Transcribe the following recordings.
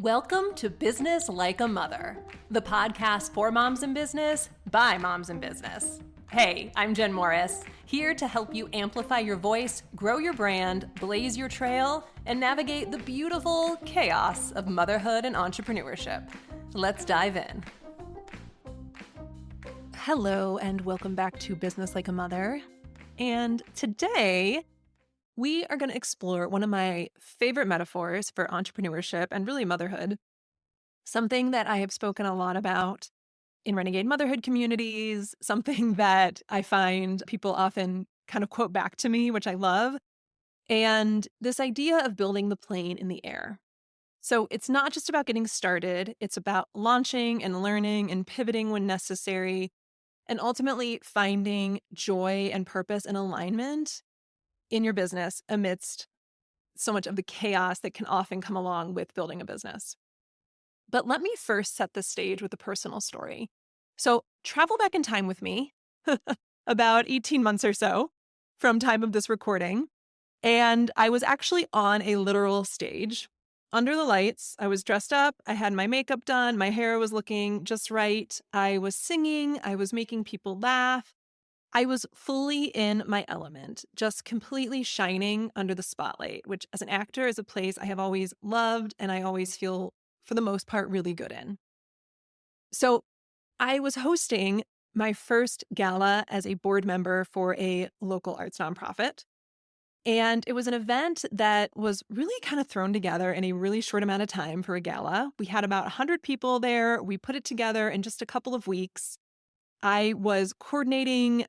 Welcome to Business Like a Mother, the podcast for moms in business by moms in business. Hey, I'm Jen Morris, here to help you amplify your voice, grow your brand, blaze your trail, and navigate the beautiful chaos of motherhood and entrepreneurship. Let's dive in. Hello, and welcome back to Business Like a Mother. And today, we are going to explore one of my favorite metaphors for entrepreneurship and really motherhood, something that I have spoken a lot about in renegade motherhood communities, something that I find people often kind of quote back to me, which I love, and this idea of building the plane in the air. So it's not just about getting started, it's about launching and learning and pivoting when necessary, and ultimately finding joy and purpose and alignment in your business amidst so much of the chaos that can often come along with building a business. But let me first set the stage with a personal story. So travel back in time with me, about 18 months or so from time of this recording. And I was actually on a literal stage under the lights. I was dressed up. I had my makeup done. My hair was looking just right. I was singing. I was making people laugh. I was fully in my element, just completely shining under the spotlight, which as an actor is a place I have always loved and I always feel, for the most part, really good in. So I was hosting my first gala as a board member for a local arts nonprofit. And it was an event that was really kind of thrown together in a really short amount of time for a gala. We had about 100 people there. We put it together in just a couple of weeks. I was coordinating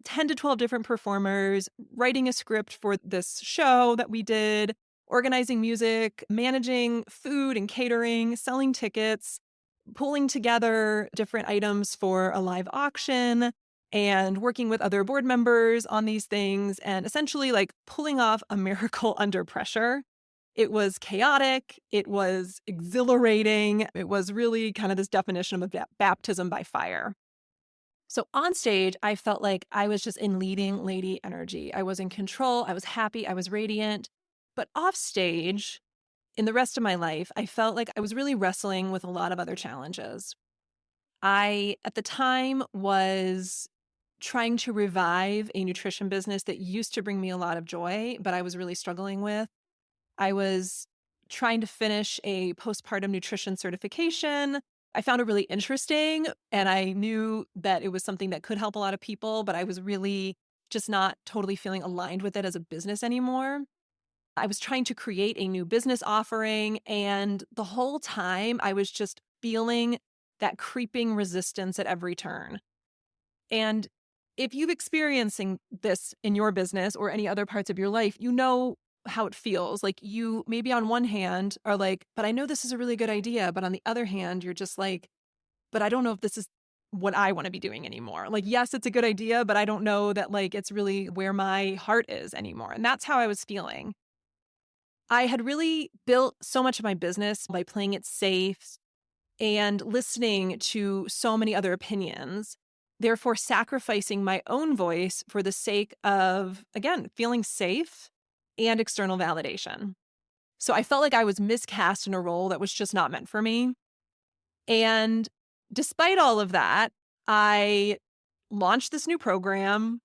10 to 12 different performers, writing a script for this show that we did, organizing music, managing food and catering, selling tickets, pulling together different items for a live auction, and working with other board members on these things, and essentially like pulling off a miracle under pressure. It was chaotic. It was exhilarating. It was really kind of this definition of baptism by fire. So on stage, I felt like I was just in leading lady energy. I was in control. I was happy. I was radiant. But off stage, in the rest of my life, I felt like I was really wrestling with a lot of other challenges. I, at the time, was trying to revive a nutrition business that used to bring me a lot of joy, but I was really struggling with. I was trying to finish a postpartum nutrition certification. I found it really interesting, and I knew that it was something that could help a lot of people, but I was really just not totally feeling aligned with it as a business anymore. I was trying to create a new business offering, and the whole time I was just feeling that creeping resistance at every turn. And if you've experiencing this in your business or any other parts of your life, you know how it feels. Like you maybe on one hand are like, but I know this is a really good idea. But on the other hand, you're just like, but I don't know if this is what I want to be doing anymore. Like, yes, it's a good idea, but I don't know that like it's really where my heart is anymore. And that's how I was feeling. I had really built so much of my business by playing it safe and listening to so many other opinions, therefore sacrificing my own voice for the sake of, again, feeling safe and external validation. So I felt like I was miscast in a role that was just not meant for me. And despite all of that, I launched this new program.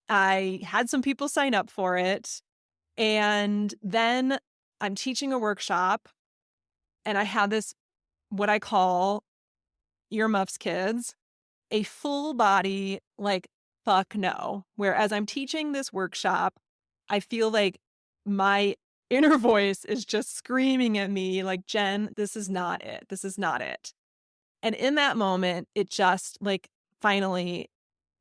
I had some people sign up for it. And then I'm teaching a workshop and I had this, what I call earmuffs kids, a full body, like, fuck no. Whereas I'm teaching this workshop, I feel like my inner voice is just screaming at me like, Jen, this is not it. This is not it. And in that moment, it just like finally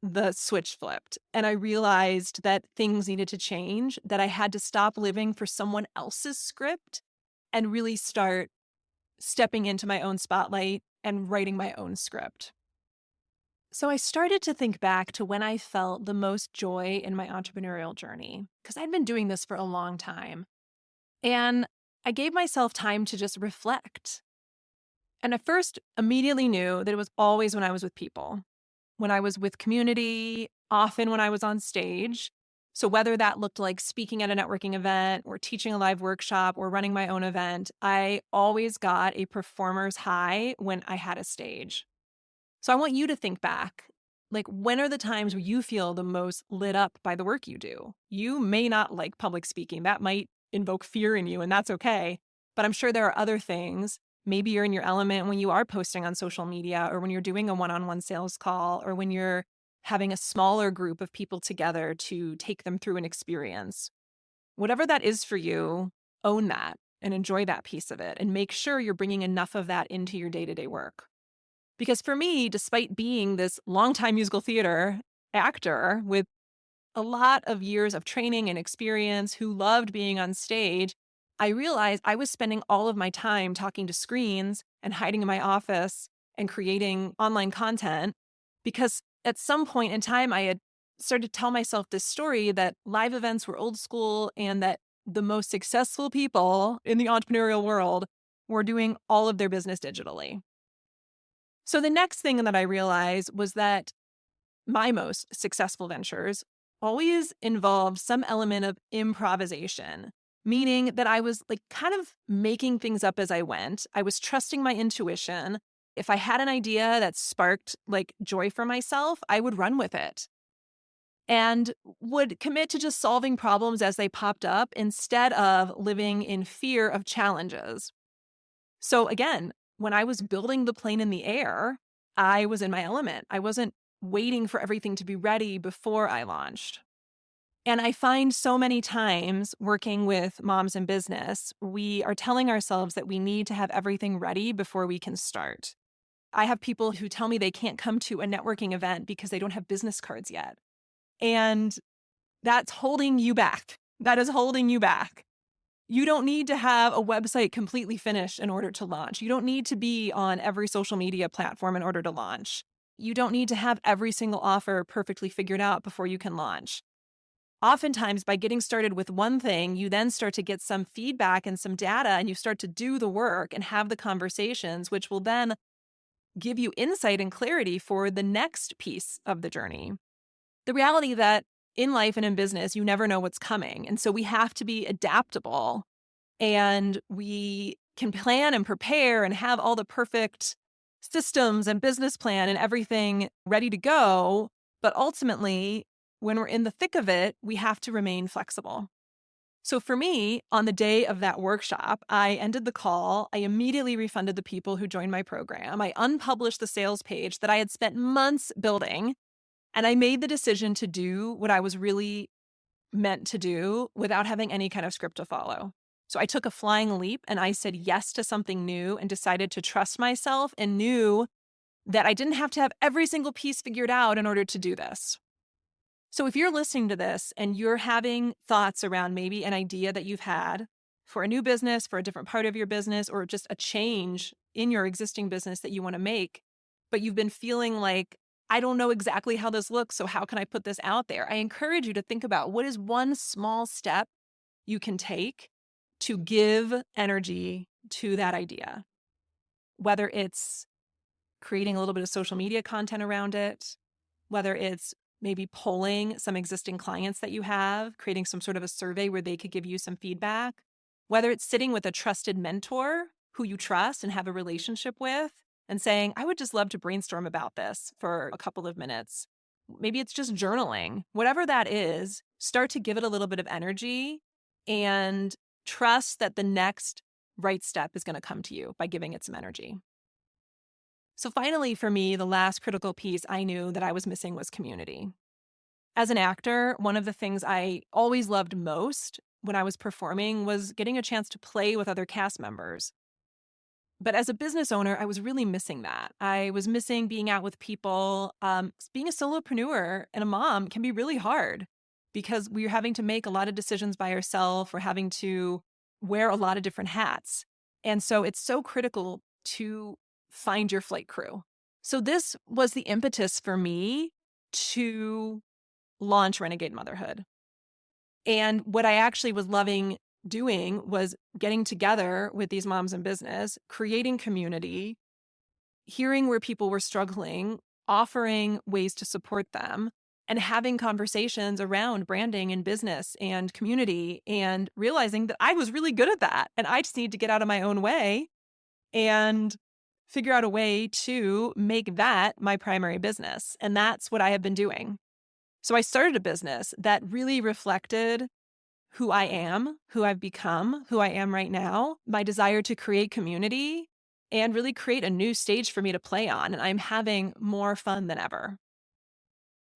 the switch flipped. And I realized that things needed to change, that I had to stop living for someone else's script and really start stepping into my own spotlight and writing my own script. So I started to think back to when I felt the most joy in my entrepreneurial journey, because I'd been doing this for a long time. And I gave myself time to just reflect. And I first immediately knew that it was always when I was with people, when I was with community, often when I was on stage. So whether that looked like speaking at a networking event or teaching a live workshop or running my own event, I always got a performer's high when I had a stage. So I want you to think back. Like, when are the times where you feel the most lit up by the work you do? You may not like public speaking. That might invoke fear in you, and that's okay. But I'm sure there are other things. Maybe you're in your element when you are posting on social media, or when you're doing a one-on-one sales call, or when you're having a smaller group of people together to take them through an experience. Whatever that is for you, own that and enjoy that piece of it, and make sure you're bringing enough of that into your day-to-day work. Because for me, despite being this longtime musical theater actor with a lot of years of training and experience who loved being on stage, I realized I was spending all of my time talking to screens and hiding in my office and creating online content because at some point in time, I had started to tell myself this story that live events were old school and that the most successful people in the entrepreneurial world were doing all of their business digitally. So the next thing that I realized was that my most successful ventures always involved some element of improvisation, meaning that I was like kind of making things up as I went. I was trusting my intuition. If I had an idea that sparked like joy for myself, I would run with it and would commit to just solving problems as they popped up instead of living in fear of challenges. So again, when I was building the plane in the air, I was in my element. I wasn't waiting for everything to be ready before I launched. And I find so many times working with moms in business, we are telling ourselves that we need to have everything ready before we can start. I have people who tell me they can't come to a networking event because they don't have business cards yet. And that's holding you back. That is holding you back. You don't need to have a website completely finished in order to launch. You don't need to be on every social media platform in order to launch. You don't need to have every single offer perfectly figured out before you can launch. Oftentimes, by getting started with one thing, you then start to get some feedback and some data, and you start to do the work and have the conversations, which will then give you insight and clarity for the next piece of the journey. The reality that in life and in business, you never know what's coming. And so we have to be adaptable, and we can plan and prepare and have all the perfect systems and business plan and everything ready to go. But ultimately, when we're in the thick of it, we have to remain flexible. So for me, on the day of that workshop, I ended the call. I immediately refunded the people who joined my program. I unpublished the sales page that I had spent months building. And I made the decision to do what I was really meant to do without having any kind of script to follow. So I took a flying leap and I said yes to something new and decided to trust myself and knew that I didn't have to have every single piece figured out in order to do this. So if you're listening to this and you're having thoughts around maybe an idea that you've had for a new business, for a different part of your business, or just a change in your existing business that you want to make, but you've been feeling like, I don't know exactly how this looks, so how can I put this out there? I encourage you to think about what is one small step you can take to give energy to that idea, whether it's creating a little bit of social media content around it, whether it's maybe polling some existing clients that you have, creating some sort of a survey where they could give you some feedback, whether it's sitting with a trusted mentor who you trust and have a relationship with and saying, I would just love to brainstorm about this for a couple of minutes. Maybe it's just journaling. Whatever that is, start to give it a little bit of energy and trust that the next right step is going to come to you by giving it some energy. So finally, for me, the last critical piece I knew that I was missing was community. As an actor, one of the things I always loved most when I was performing was getting a chance to play with other cast members. But as a business owner, I was really missing that. I was missing being out with people. Being a solopreneur and a mom can be really hard because we're having to make a lot of decisions by ourselves. We're having to wear a lot of different hats. And so it's so critical to find your flight crew. So this was the impetus for me to launch Renegade Motherhood. And what I actually was loving doing was getting together with these moms in business, creating community, hearing where people were struggling, offering ways to support them, and having conversations around branding and business and community and realizing that I was really good at that. And I just need to get out of my own way and figure out a way to make that my primary business. And that's what I have been doing. So I started a business that really reflected who I am, who I've become, who I am right now, my desire to create community and really create a new stage for me to play on. And I'm having more fun than ever.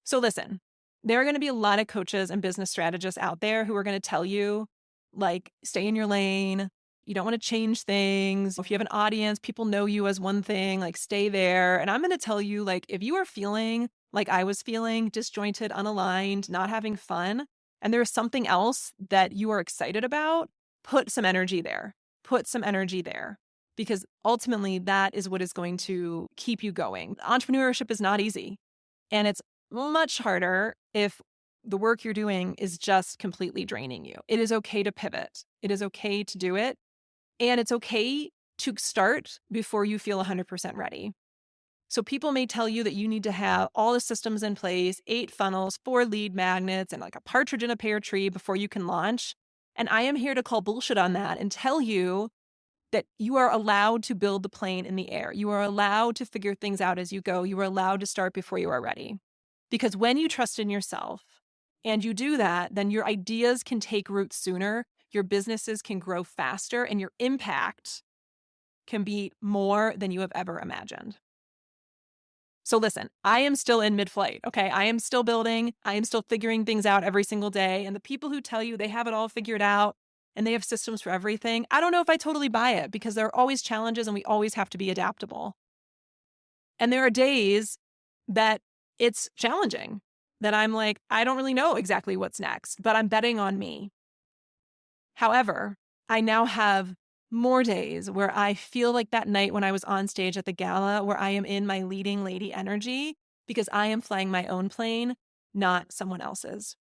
So listen, there are going to be a lot of coaches and business strategists out there who are going to tell you, like, stay in your lane. You don't want to change things. If you have an audience, people know you as one thing, like, stay there. And I'm going to tell you, like, if you are feeling like I was feeling, disjointed, unaligned, not having fun, and there's something else that you are excited about, put some energy there. Put some energy there. Because ultimately, that is what is going to keep you going. Entrepreneurship is not easy. And it's much harder if the work you're doing is just completely draining you. It is okay to pivot. It is okay to do it. And it's okay to start before you feel 100% ready. So people may tell you that you need to have all the systems in place, 8 funnels, 4 lead magnets, and like a partridge in a pear tree before you can launch. And I am here to call bullshit on that and tell you that you are allowed to build the plane in the air. You are allowed to figure things out as you go. You are allowed to start before you are ready. Because when you trust in yourself and you do that, then your ideas can take root sooner, your businesses can grow faster, and your impact can be more than you have ever imagined. So listen, I am still in mid-flight, okay? I am still building. I am still figuring things out every single day. And the people who tell you they have it all figured out and they have systems for everything, I don't know if I totally buy it because there are always challenges and we always have to be adaptable. And there are days that it's challenging, that I'm like, I don't really know exactly what's next, but I'm betting on me. However, I now have more days where I feel like that night when I was on stage at the gala, where I am in my leading lady energy because I am flying my own plane, not someone else's.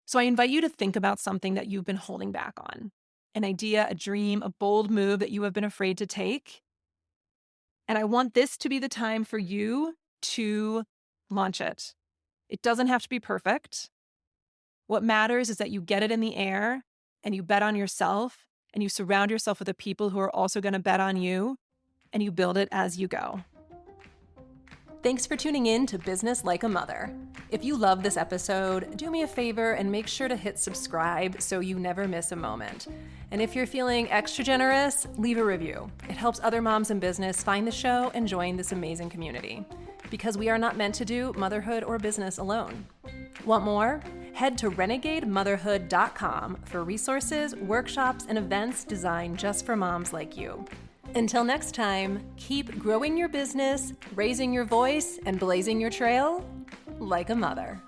So I invite you to think about something that you've been holding back on, an idea, a dream, a bold move that you have been afraid to take. And I want this to be the time for you to launch it. It doesn't have to be perfect. What matters is that you get it in the air and you bet on yourself and you surround yourself with the people who are also going to bet on you and you build it as you go. Thanks for tuning in to Business Like a Mother. If you love this episode, do me a favor and make sure to hit subscribe so you never miss a moment. And if you're feeling extra generous, leave a review. It helps other moms in business find the show and join this amazing community. Because we are not meant to do motherhood or business alone. Want more? Head to renegademotherhood.com for resources, workshops, and events designed just for moms like you. Until next time, keep growing your business, raising your voice, and blazing your trail like a mother.